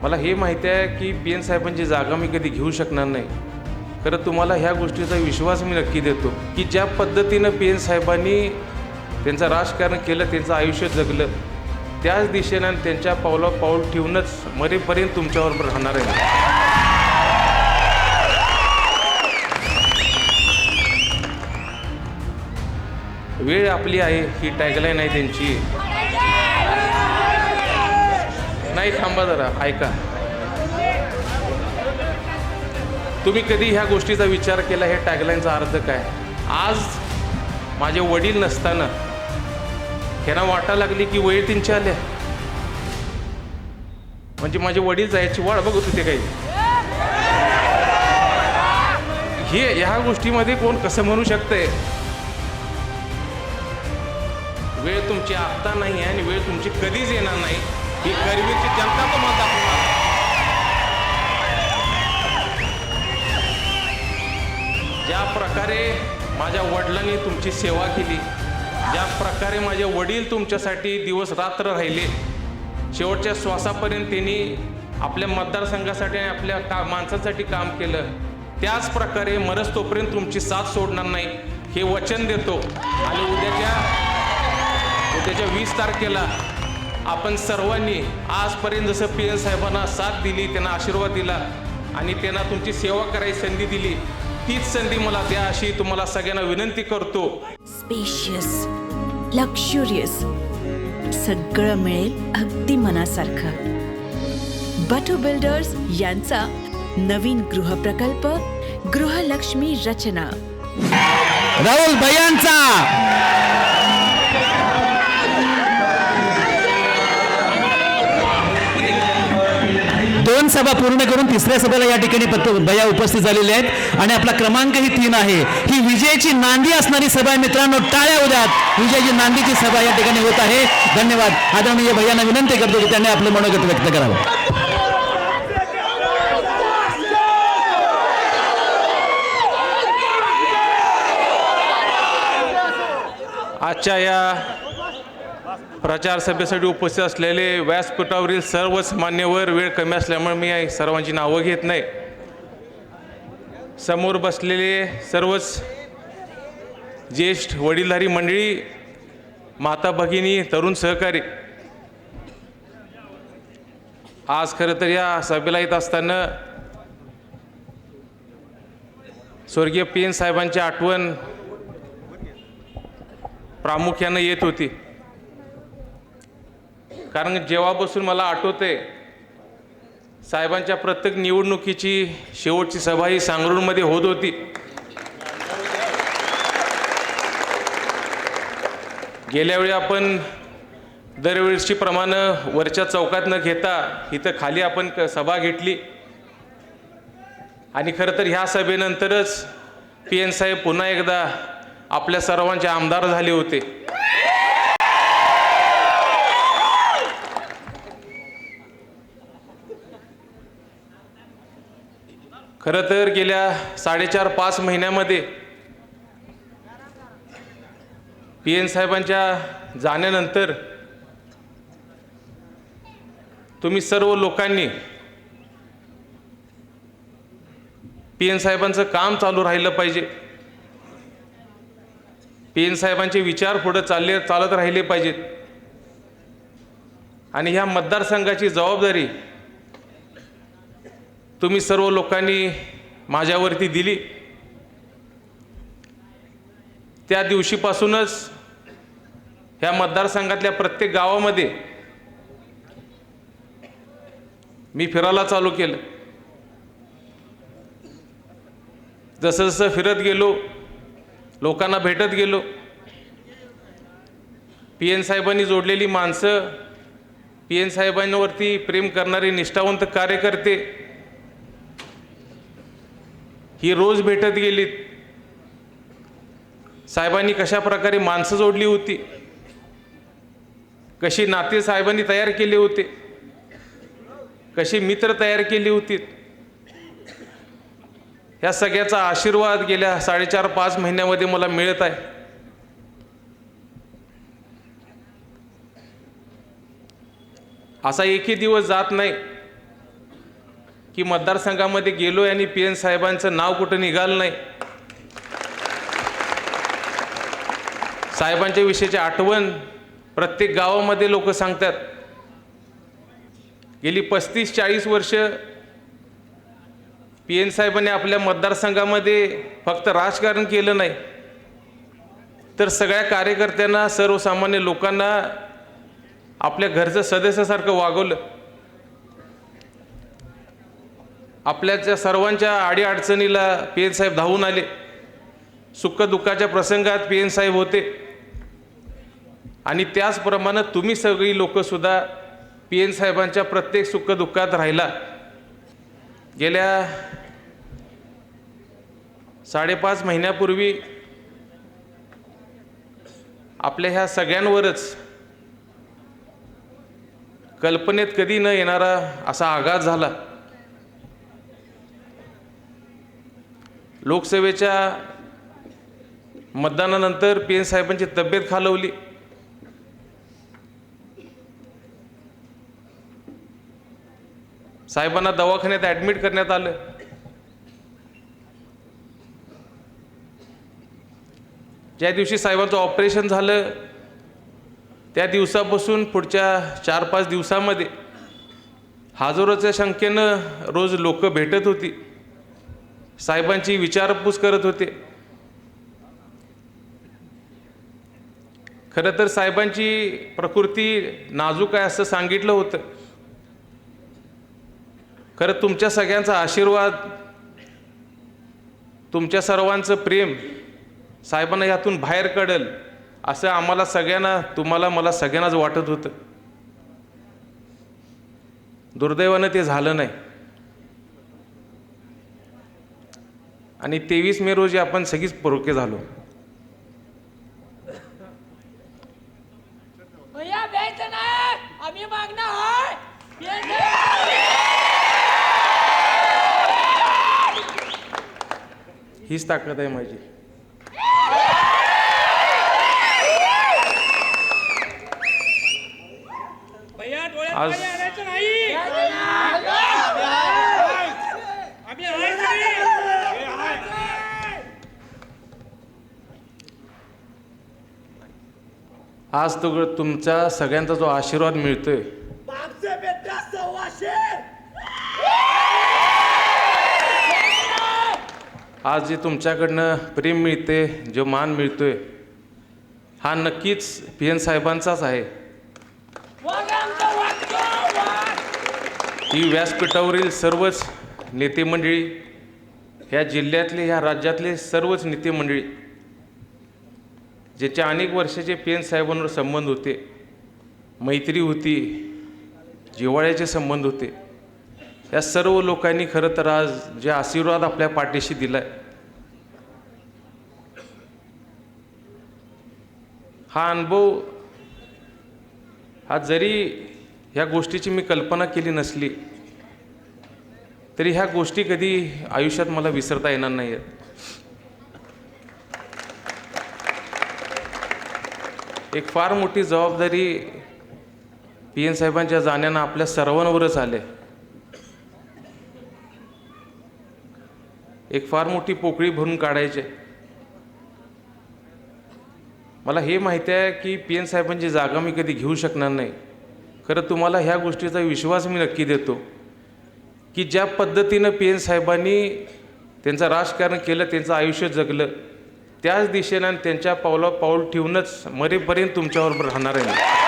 मला हे माहिती आहे की PN साहेबांची जागा मी कधी घेऊ शकणार नाही. खरं तुम्हाला ह्या गोष्टीचा विश्वास मी नक्की देतो की ज्या पद्धतीनं PN साहेबांनी त्यांचं राजकारण केलं, त्यांचं आयुष्य जगलं, त्याच दिशेनं त्यांच्या पावलावर पाऊल ठेवूनच मरेपर्यंत तुमच्याबरोबर राहणार आहे. वेळ आपली आहे ही टॅगलाईन आहे त्यांची. नाही, थांबा जरा, ऐका. तुम्ही कधी ह्या गोष्टीचा विचार केला हे टॅगलाईनचा अर्थ काय? आज माझे वडील नसताना ह्यांना वाटायला लागली की वेळ त्यांची आल्या, म्हणजे माझे वडील जायची वाट बघत होते काही. हे ह्या गोष्टीमध्ये कोण कसं म्हणू शकतंय? वेळ तुमची आत्ता नाही आहे आणि वेळ तुमची कधीच येणार नाही, ही करवीरची जनता तुम्हाला दाखवणार. ज्या प्रकारे माझ्या वडिलांनी तुमची सेवा केली, ज्या प्रकारे माझे वडील तुमच्यासाठी दिवस रात्र राहिले, शेवटच्या श्वासापर्यंत त्यांनी आपल्या मतदारसंघासाठी आणि आपल्या माणसांसाठी काम केलं, त्याच प्रकारे मरस तोपर्यंत तुमची साथ सोडणार नाही हे वचन देतो. आणि उद्याच्या 20 तारखेला आपण सर्वांनी आजपर्यंत जसं PN साहेबांना साथ दिली, त्यांना आशीर्वाद दिला आणि त्यांना तुमची सेवा करायची संधी दिली, तीच संधी मला द्या अशी तुम्हाला सगळ्यांना विनंती करतो. स्पेशियस, लक्झुरियस, सगळं मिळेल अगदी मनासारखं. बटू बिल्डर्स यांचा नवीन गृहप्रकल्प गृहलक्ष्मी रचना. राहुल भैयांचा दोन सभा पूर्ण करून तिसऱ्या सभेला या ठिकाणी भैया उपस्थित झालेले आहेत आणि आपला क्रमांकही 3 आहे. ही विजयाची नांदी असणारी सभा आहे मित्रांनो, टाळ्या उद्यात. विजयाची नांदीची सभा या ठिकाणी होत आहे. धन्यवाद. आदरणीय भैयांना विनंती करतो की त्यांनी आपलं मनोगत व्यक्त करावं. आजच्या या प्रचार सभेसाठी उपस्थित असलेले व्यासपीठावरील सर्वच मान्यवर, वेळ कमी असल्यामुळे मी सर्वांची नावं घेत नाही. समोर बसलेले सर्वच ज्येष्ठ वडीलधारी मंडळी, माता भगिनी, तरुण सहकारी, आज खरं तर या सभेला येत असताना स्वर्गीय PN साहेबांची आठवण प्रामुख्यानं येत होती. कारण जेव्हापासून मला आठवते, साहेबांच्या प्रत्येक निवडणुकीची शेवटची सभा ही सांगरूळमध्ये होत होती. गेल्या वेळी आपण दरवेळेसची प्रमाणे वरच्या चौकात न घेता इथं खाली आपण सभा घेतली आणि खरं तर ह्या सभेनंतरच PN साहेब पुन्हा एकदा आपल्या सर्वांचे आमदार झाले होते. खरं तर गेल्या 4.5-5 महिन्यामध्ये PN साहेबांच्या जाण्यानंतर तुम्ही सर्व लोकांनी PN साहेबांचं काम चालू राहिलं पाहिजे, PN साहेबांचे विचार पुढे चालत राहिले पाहिजेत आणि ह्या मतदारसंघाची जबाबदारी तुम्ही सर्व लोकांनी माझ्यावरती दिली. त्या दिवशीपासूनच ह्या मतदारसंघातल्या प्रत्येक गावामध्ये मी फिरायला चालू केलं. जसं जसं फिरत गेलो, लोकांना भेटत गेलो, PN साहेबांनी जोडलेली माणसं, PN साहेबांवरती प्रेम करणारे निष्ठावंत कार्यकर्ते ही रोज भेटत गेलीत. साहेबांनी कशा प्रकारे माणसं जोडली होती, कशी नाते साहेबांनी तयार केले होते, कशी मित्र तयार केली होती, ह्या सगळ्याचा आशीर्वाद गेल्या 4.5-5 महिन्यामध्ये मला मिळत आहे. असा एकही दिवस जात नाही की मतदारसंघामध्ये गेलो आणि PN साहेबांचं नाव कुठं निघालं नाही. साहेबांच्या विषयीची आठवण प्रत्येक गावामध्ये लोक सांगतात. गेली 35-40 वर्ष PN साहेबांनी आपल्या मतदारसंघामध्ये फक्त राजकारण केलं नाही, तर सगळ्या कार्यकर्त्यांना, सर्वसामान्य लोकांना आपल्या घरचं सदस्यासारखं वागवलं. आपल्याच्या सर्वांच्या अडीअडचणीला PN साहेब धावून आले. सुखदुःखाच्या प्रसंगात PN साहेब होते. आणि त्याचप्रमाणे तुम्ही सगळी लोकसुद्धा PN साहेबांच्या प्रत्येक सुखदुःखात राहिला. गेल्या 5.5 महिन्यापूर्वी आपल्या ह्या सगळ्यांवरच कल्पनेत कधी न येणारा असा आघात झाला. लोकसभेच्या मतदानानंतर PN साहेबांची तब्येत खालावली. साहेबांना दवाखान्यात ॲडमिट करण्यात आलं. ज्या दिवशी साहेबांचं ऑपरेशन झालं त्या दिवसापासून पुढच्या 4-5 दिवसामध्ये हजारोच्या संख्येनं रोज लोक भेटत होती, साहेबांची विचारपूस करत होते. खरं तर साहेबांची प्रकृती नाजूक आहे असं सांगितलं होतं. खरं तुमच्या सगळ्यांचा आशीर्वाद, तुमच्या सर्वांचं प्रेम साहेबांना यातून बाहेर काढेल असं आम्हाला सगळ्यांना, तुम्हाला, मला सगळ्यांनाच वाटत होतं. दुर्दैवानं ते झालं नाही. आणि 23 मे रोजी आपण सगळीच परोके झालो. भैया बेच नाही, आम्ही मागणार आहे. हीच ताकद आहे माझी. भैया डोळ्यात आज पाणी आणायचं नाही. आम्ही आहे घरी. आज तो तुमचा सगळ्यांचा जो आशीर्वाद मिळतोय, मागचे बेटा 1,600. आज जे तुमच्याकडनं प्रेम मिळते, जो मान मिळतोय, हा नक्कीच PN साहेबांचाच आहे. वाग आमचं वागतो, वाग. ही व्यासपीठावरील सर्वच नेते मंडळी, ह्या जिल्ह्यातले, ह्या राज्यातले सर्वच नेते मंडळी, ज्याच्या अनेक वर्षाचे PN साहेबांवर संबंध होते, मैत्री होती, जिव्हाळ्याचे संबंध होते, या सर्व लोकांनी खरं तर आज जे आशीर्वाद आपल्या पाठीशी दिलाय, हा अनुभव, हा जरी ह्या गोष्टीची मी कल्पना केली नसली तरी ह्या गोष्टी कधी आयुष्यात मला विसरता येणार नाही आहेत. एक फार मोठी जबाबदारी PN साहेबांच्या जाण्यानं आपल्या सर्वांवरच आले. एक फार मोठी पोकळी भरून काढायची. मला हे माहिती आहे की PN साहेबांची जागा मी कधी घेऊ शकणार नाही. खरं तुम्हाला ह्या गोष्टीचा विश्वास मी नक्की देतो की ज्या पद्धतीनं PN साहेबांनी त्यांचं राजकारण केलं, त्यांचं आयुष्य जगलं, त्याच दिशेनं आणि त्यांच्या पावलावर पाऊल ठेवूनच मरेपर्यंत तुमच्याबरोबर राहणार आहे.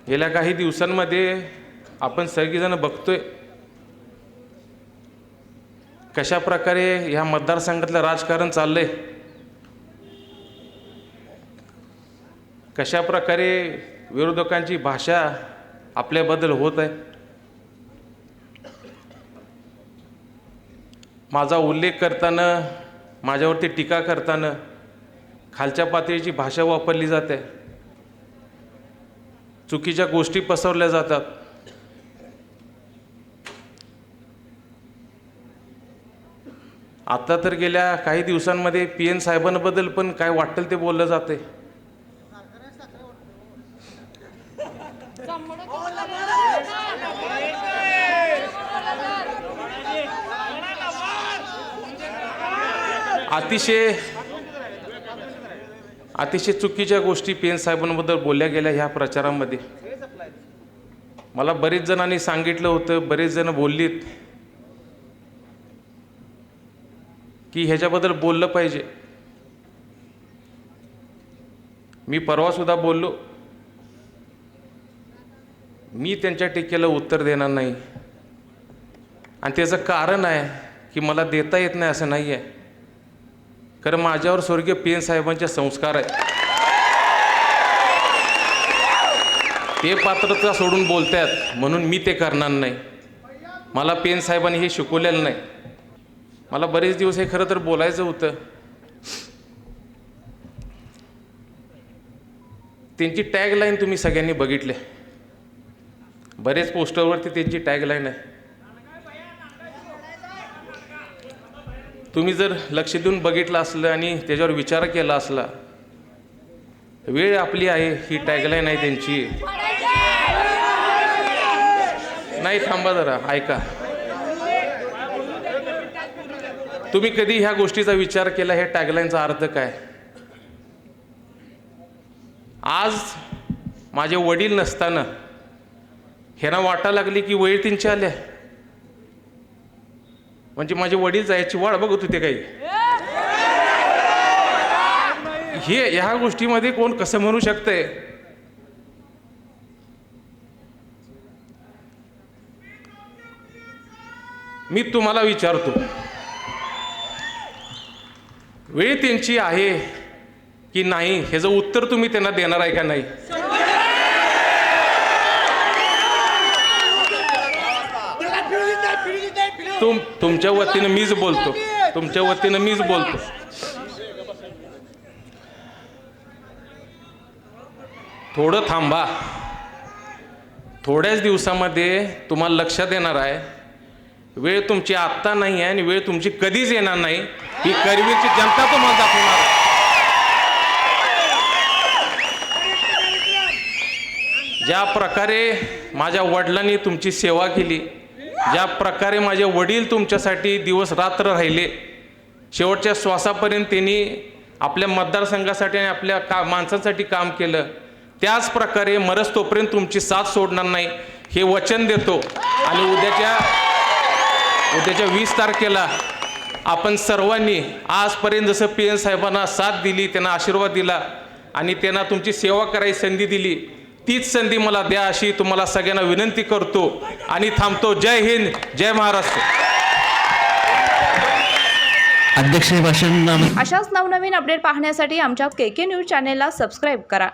गेल्या काही दिवसांमध्ये आपण सगळीजण बघतोय कशा प्रकारे ह्या मतदारसंघातलं राजकारण चाललंय, कशा प्रकारे विरोधकांची भाषा आपल्याबद्दल होत आहे. माझा उल्लेख करताना, माझ्यावरती टीका करताना खालच्या पातळीची भाषा वापरली जाते, चुकीच्या गोष्टी पसरवल्या जातात. आता तर गेल्या काही दिवसांमध्ये PN साहेबांबद्दल पण काय वाटेल ते बोललं जाते. अतिशय चुकीच्या गोष्टी PN साहेबांबद्दल बोलल्या गेल्या ह्या प्रचारामध्ये. मला बरेच जणांनी सांगितलं होतं, बरेच जण बोललीत की ह्याच्याबद्दल बोललं पाहिजे. मी परवासुद्धा बोललो, मी त्यांच्या टीकेला उत्तर देणार नाही. आणि त्याचं कारण आहे की मला देता येत नाही असं नाही आहे, कारण माझ्यावर स्वर्गीय PN साहेबांचे संस्कार आहेत. ते पात्रता सोडून बोलतात म्हणून मी ते करणार नाही. मला PN साहेबांनी हे शिकवलेलं नाही. मला बरेच दिवस हे खरं तर बोलायचं होतं. त्यांची टॅगलाईन तुम्ही सगळ्यांनी बघितले, बरेच पोस्टरवरती त्यांची टॅगलाईन आहे. तुम्ही जर लक्ष देऊन बघितलं असलं आणि त्याच्यावर विचार केला असला, वेळ आपली आहे ही टॅगलाईन आहे त्यांची. नाही, थांबा जरा, ऐका. तुम्ही कधी ह्या गोष्टीचा विचार केला ह्या टॅगलाईनचा अर्थ काय? आज माझे वडील नसताना ह्यांना वाटायला लागली की वेळ त्यांची आल्या, म्हणजे माझे वडील जायची वाट बघत होते काही. हे ह्या गोष्टीमध्ये कोण कसं म्हणू शकतंय? मी तुम्हाला विचारतो, वेळ त्यांची आहे की नाही ह्याचं उत्तर तुम्ही त्यांना देणार आहे का नाही? तुमच्या वतीनं मीच बोलतो, तुमच्या वतीनं मीच बोलतो. थोडं थांबा, थोड्याच दिवसामध्ये तुम्हाला लक्षात येणार आहे. वेळ तुमची आत्ता नाही आहे आणि वेळ तुमची कधीच येणार नाही, ही करवीरची जनता तुम्हाला दाखवणार आहे. ज्या प्रकारे माझ्या वडिलांनी तुमची सेवा केली, ज्या प्रकारे माझे वडील तुमच्यासाठी दिवस रात्र राहिले, शेवटच्या श्वासापर्यंत त्यांनी आपल्या मतदारसंघासाठी आणि आपल्या माणसांसाठी काम केलं, त्याच प्रकारे मरस तोपर्यंत तुमची साथ सोडणार नाही हे वचन देतो. आणि उद्याच्या 20 तारखेला आपण सर्वांनी आजपर्यंत जसं PN साहेबांना साथ दिली, त्यांना आशीर्वाद दिला आणि त्यांना तुमची सेवा करायची संधी दिली, तीच संधी मला द्या अशी तुम्हाला सगळ्यांना विनंती करतो आणि थांबतो. जय हिंद, जय महाराष्ट्र. अध्यक्ष भाषण. अशाच नवनवीन अपडेट पाहण्यासाठी आमच्या KK न्यूज चॅनेलला सबस्क्राईब करा.